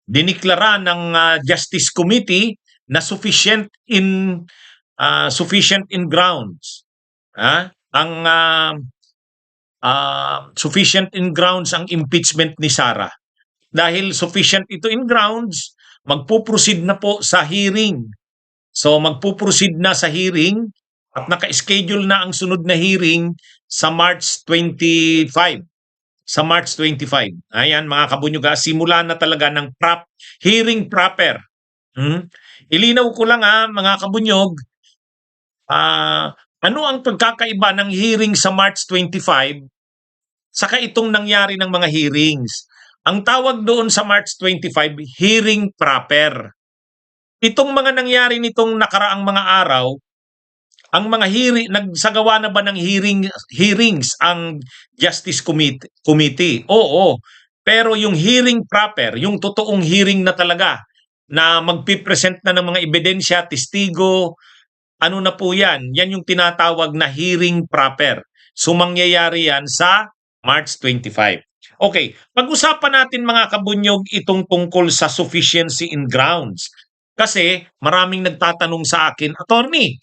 diniklara ng Justice Committee na sufficient in grounds. Ang sufficient in grounds ang impeachment ni Sara. Dahil sufficient ito in grounds, magpuproceed na po sa hearing. So magpuproceed na sa hearing at naka-schedule na ang sunod na hearing sa March 25. Sa March 25. Ayan mga kabunyog, simula na talaga ng hearing proper. Ilinaw ko lang mga kabunyog, ano ang pagkakaiba ng hearing sa March 25 saka itong nangyari ng mga hearings? Ang tawag doon sa March 25, hearing proper. Itong mga nangyari nitong nakaraang mga araw, ang mga nagsagawa na ba ng hearings ang Justice Committee? Oo. Pero yung hearing proper, yung totoong hearing na talaga, na magpipresent na ng mga ebidensya, testigo, ano na po yan? Yan yung tinatawag na hearing proper. So mangyayari yan sa March 25. Okay, pag-usapan natin mga kabunyog itong tungkol sa sufficiency in grounds. Kasi maraming nagtatanong sa akin, attorney,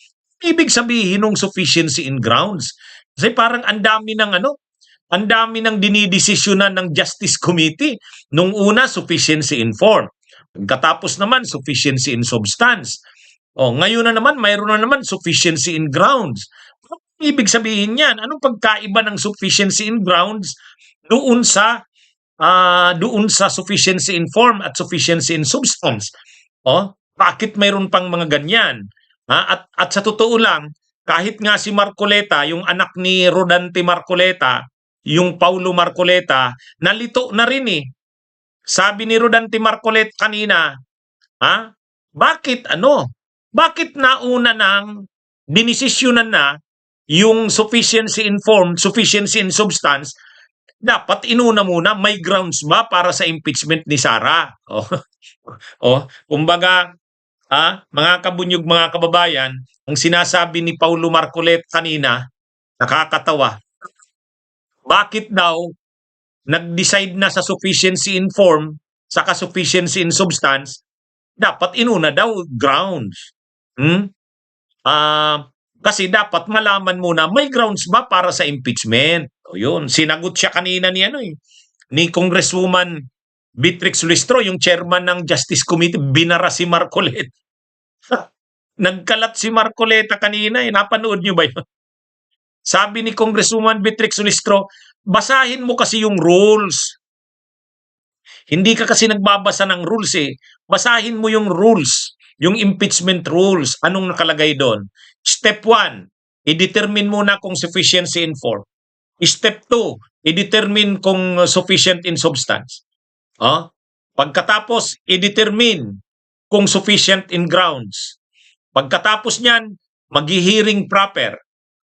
ibig sabihin ng sufficiency in grounds? Kasi parang ang dami ng dinidesisyonan ng Justice Committee. Nung una, sufficiency in form. Pagkatapos naman, sufficiency in substance. Ngayon na naman, mayroon na naman sufficiency in grounds. Ano ibig sabihin yan? Anong pagkaiba ng sufficiency in grounds doon sa sufficiency in form at sufficiency in substance? Bakit mayroon pang mga ganyan? At sa totoo lang, kahit nga si Marcoleta, yung anak ni Rodante Marcoleta, yung Paulo Marcoleta, nalito na rin eh. Sabi ni Rodante Marcoleta kanina, bakit nauna nang dinesisyonan na yung sufficiency in form, sufficiency in substance? Dapat inuna muna, may grounds ba para sa impeachment ni Sara? Kumbaga, mga kabunyog, mga kababayan, ang sinasabi ni Paulo Marcoleta kanina, nakakatawa. Bakit daw nag-decide na sa sufficiency in form, saka sufficiency in substance, dapat inuna daw grounds. Kasi dapat malaman muna, may grounds ba para sa impeachment? Yun, sinagot siya kanina ni Congresswoman Beatrix Listro, yung chairman ng Justice Committee, binara si Marcoleta. Nagkalat si Marcoleta kanina, napanood nyo ba yun? Sabi ni Congresswoman Beatrix Listro, basahin mo kasi yung rules. Hindi ka kasi nagbabasa ng rules eh. Basahin mo yung rules, yung impeachment rules. Anong nakalagay doon? Step 1, i-determine muna kung sufficiency in form. Step 2, i-determine kung sufficient in substance. Pagkatapos, i-determine kung sufficient in grounds. Pagkatapos niyan, mag-hearing proper.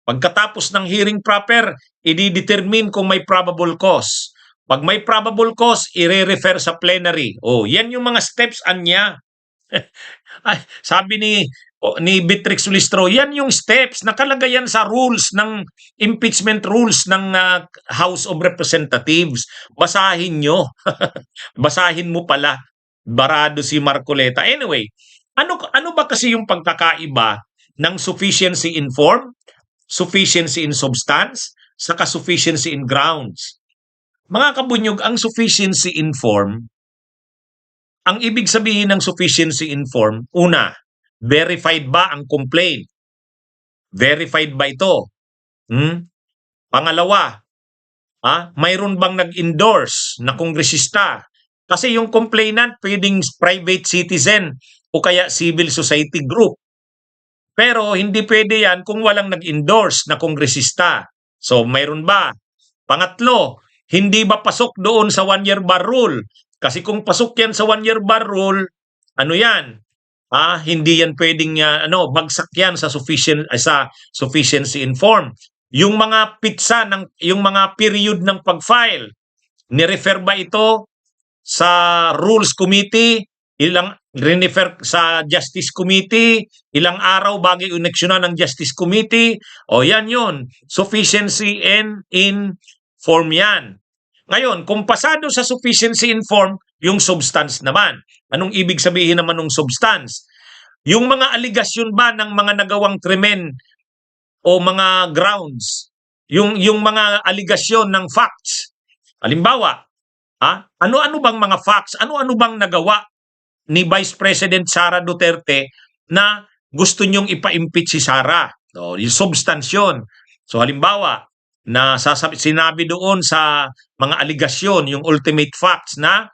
Pagkatapos ng hearing proper, i-determine kung may probable cause. Pag may probable cause, i-refer sa plenary. Yan yung mga steps anya. Sabi ni Beatrix Listro, yan yung steps, nakalagay yan sa rules ng impeachment rules ng House of Representatives. Basahin nyo. Basahin mo pala. Barado si Marcoleta. Anyway, ano ba kasi yung pagkakaiba ng sufficiency in form, sufficiency in substance, saka sufficiency in grounds? Mga kabunyog, ang sufficiency in form, ang ibig sabihin ng sufficiency in form, una, verified ba ang complaint? Verified ba ito? Pangalawa, mayroon bang nag-endorse na kongresista? Kasi yung complainant pwedeng private citizen o kaya civil society group. Pero hindi pwede yan kung walang nag-endorse na kongresista. So mayroon ba? Pangatlo, hindi ba pasok doon sa 1-year bar rule? Kasi kung pasok yan sa 1-year bar rule, ano yan? Hindi yan pwedeng bagsak yan sa sufficiency in form. Yung mga pitsa yung mga period ng pag-file, ni-refer ba ito sa Rules Committee? Refer sa Justice Committee? Ilang araw bago iuneksyonan ng Justice Committee? Yan yun. Sufficiency in form yan. Ngayon, kung pasado sa sufficiency in form, yung substance naman. Anong ibig sabihin naman ng substance? Yung mga aligasyon ba ng mga nagawang krimen o mga grounds, yung mga aligasyon ng facts. Halimbawa, ano-ano bang mga facts, ano-ano bang nagawa ni Vice President Sara Duterte na gusto nyong ipa-impeach si Sara? So, yung substance yun. So halimbawa, na sinabi doon sa mga aligasyon, yung ultimate facts na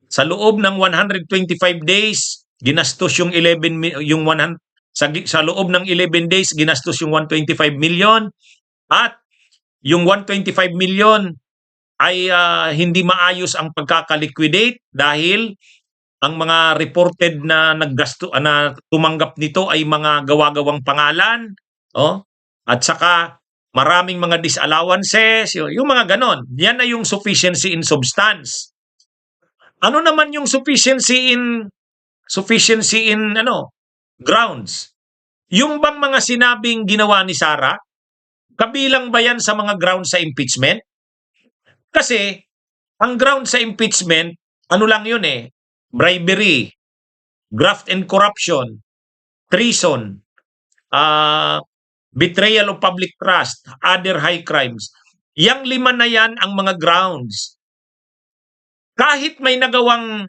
sa loob ng 125 days, ginastos yung 11 yung 100 sa loob ng 11 days ginastos yung 125 million at yung 125 million ay hindi maayos ang pagkaka-liquidate dahil ang mga reported na na tumanggap nito ay mga gawa-gawang pangalan, at saka maraming mga disallowances, yung mga ganon. Yan na yung sufficiency in substance. Ano naman yung sufficiency in grounds? Yung bang mga sinabing ginawa ni Sara, kabilang ba yan sa mga grounds sa impeachment? Kasi ang ground sa impeachment, ano lang yun bribery, graft and corruption, treason, betrayal of public trust, other high crimes. Yang 5 na yan ang mga grounds. Kahit may nagawang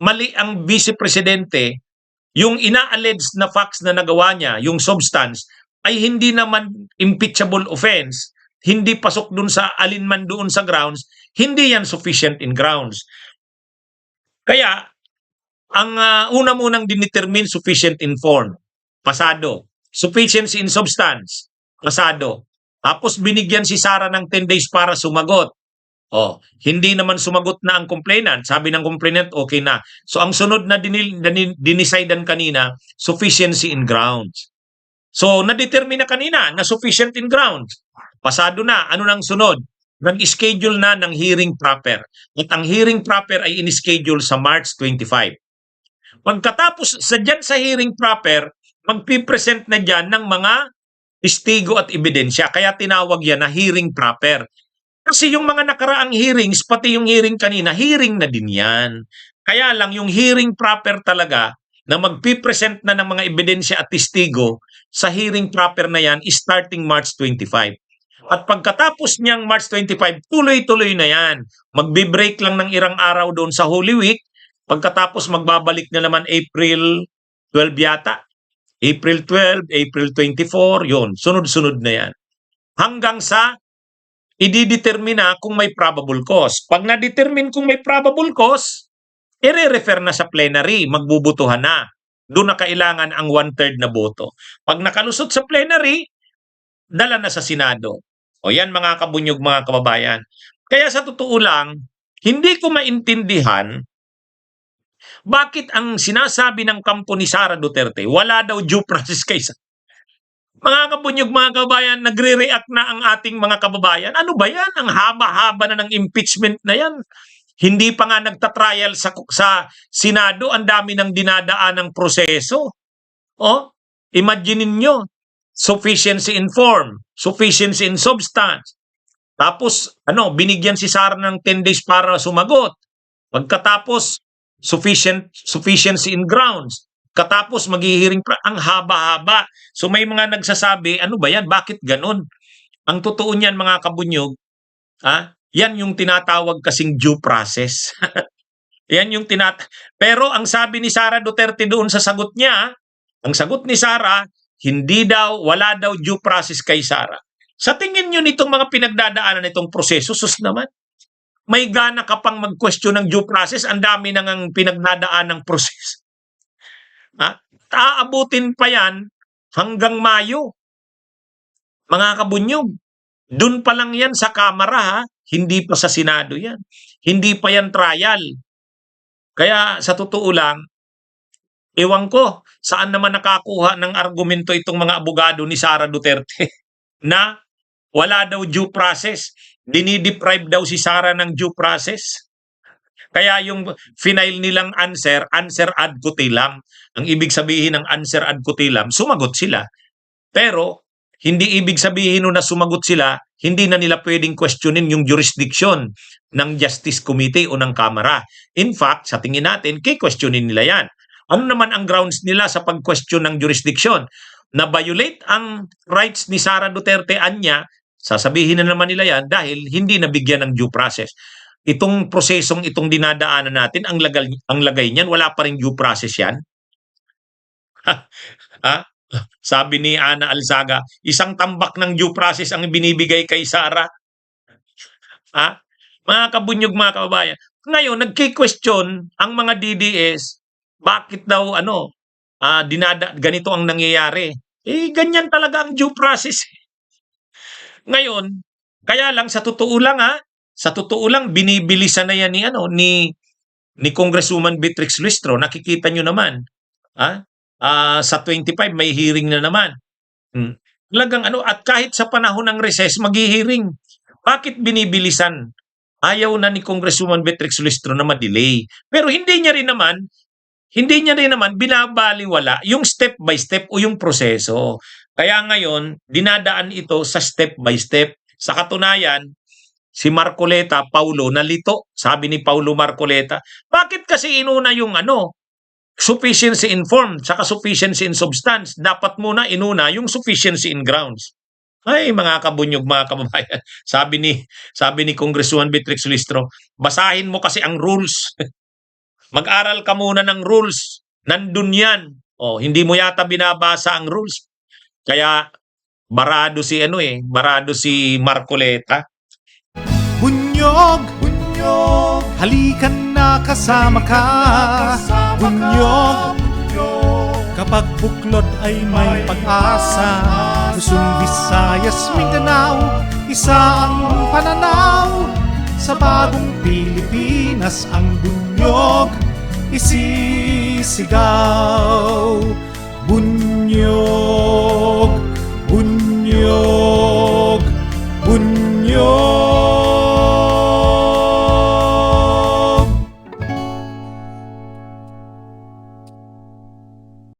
mali ang Vice Presidente, yung ina-alleged na facts na nagawa niya, yung substance, ay hindi naman impeachable offense, hindi pasok dun sa alinman doon sa grounds, hindi yan sufficient in grounds. Kaya, ang una munang dinetermine sufficient in form, pasado. Sufficiency in substance, pasado. Tapos binigyan si Sara ng 10 days para sumagot. Hindi naman sumagot na ang complainant. Sabi ng complainant, okay na. So ang sunod na dinicidean kanina, sufficiency in grounds. So na-determine na kanina na sufficient in grounds. Pasado na. Ano nang sunod? Nag-schedule na ng hearing proper. At ang hearing proper ay in-schedule sa March 25. Pagkatapos dyan sa hearing proper, magpipresent na dyan ng mga testigo at ebidensya. Kaya tinawag yan na hearing proper. Kasi yung mga nakaraang hearings, pati yung hearing kanina, hearing na din yan. Kaya lang yung hearing proper talaga na magpipresent na ng mga ebidensya at testigo sa hearing proper na yan is starting March 25. At pagkatapos niyang March 25, tuloy-tuloy na yan. Magbe-break lang ng irang araw doon sa Holy Week. Pagkatapos magbabalik na naman April 12 yata. April 12, April 24, yun. Sunod-sunod na yan. Hanggang sa i-determine kung may probable cause. Pag na-determine kung may probable cause, i-refer na sa plenary, magbubutuhan na. Doon na kailangan ang 1/3 na boto. Pag nakalusot sa plenary, dala na sa Senado. Yan mga kabunyog, mga kababayan. Kaya sa totoo lang, hindi ko maintindihan bakit ang sinasabi ng kampo ni Sara Duterte, wala daw due process kay Sara. Mga kabunyog, mga kababayan, nagre-react na ang ating mga kababayan. Ano ba yan? Ang haba-haba na ng impeachment na yan. Hindi pa nga nagtatrial sa Senado, ang dami ng dinadaan ng proseso. Imagine niyo, sufficiency in form, sufficiency in substance. Tapos, binigyan si Sara ng 10 days para sumagot. Pagkatapos, sufficiency in grounds. Katapos maghihiring ang haba-haba. So may mga nagsasabi, ano ba yan? Bakit ganun? Ang totoo niyan, mga kabunyog, yan yung tinatawag kasing due process. Yan yung Pero ang sabi ni Sara Duterte doon sa sagot niya, ang sagot ni Sara, wala daw due process kay Sara. Sa tingin nyo nitong mga pinagdadaanan nitong proseso, sus naman, may gana ka pang mag-question ng due process, ang dami nang pinagdadaan ng proseso. Aabutin pa yan hanggang Mayo. Mga kabunyog, dun pa lang yan sa Kamara, hindi pa sa Senado yan. Hindi pa yan trial. Kaya sa totoo lang, ewan ko saan naman nakakuha ng argumento itong mga abogado ni Sara Duterte na wala daw due process. Dinideprive daw si Sara ng due process. Kaya yung final nilang answer ad cautelam. Ang ibig sabihin ng answer ad cautelam, sumagot sila. Pero hindi ibig sabihin na sumagot sila, hindi na nila pwedeng questionin yung jurisdiction ng Justice Committee o ng Kamara. In fact, sa tingin natin, questionin nila yan. Ano naman ang grounds nila sa pag-question ng jurisdiction? Na violate ang rights ni Sara Duterte Anya, sasabihin na naman nila yan dahil hindi nabigyan ng due process. Itong prosesong itong dinadaanan natin, ang lagay niyan, wala pa rin due process yan. Ha? Sabi ni Ana Alzaga, isang tambak ng due process ang binibigay kay Sara. Ha? Mga kabunyog, mga kababayan. Ngayon, nagki-question ang mga DDS, bakit daw ganito ang nangyayari. Ganyan talaga ang due process. Ngayon, kaya lang sa totoo lang binibilisan na yan ni Congresswoman Beatrix Luistro. Nakikita nyo naman, sa 25 may hearing na naman. Talagang at kahit sa panahon ng recess maghi-hearing. Bakit binibilisan? Ayaw na ni Congresswoman Beatrix Luistro na ma-delay. Pero hindi niya rin naman binabaliwala yung step by step o yung proseso. Kaya ngayon, dinadaan ito sa step by step. Sa katunayan, si Marcoleta, Paulo, nalito. Sabi ni Paulo Marcoleta, bakit kasi inuna yung sufficiency in form saka sufficiency in substance? Dapat muna inuna yung sufficiency in grounds. Ay, mga kabunyog, mga kababayan. Sabi ni Congresswoman Beatrix Luistro, basahin mo kasi ang rules. Mag-aral ka muna ng rules. Nandun yan. Hindi mo yata binabasa ang rules. Kaya barado si Marcoleta. Bunyog, bunyog, halikan na kasama ka. Bunyog, kapag buklod ay may pag-asa. Luzon, Visayas, Mindanao, isa ang pananaw. Sa bagong Pilipinas ang bunyog isisigaw. Bunyog.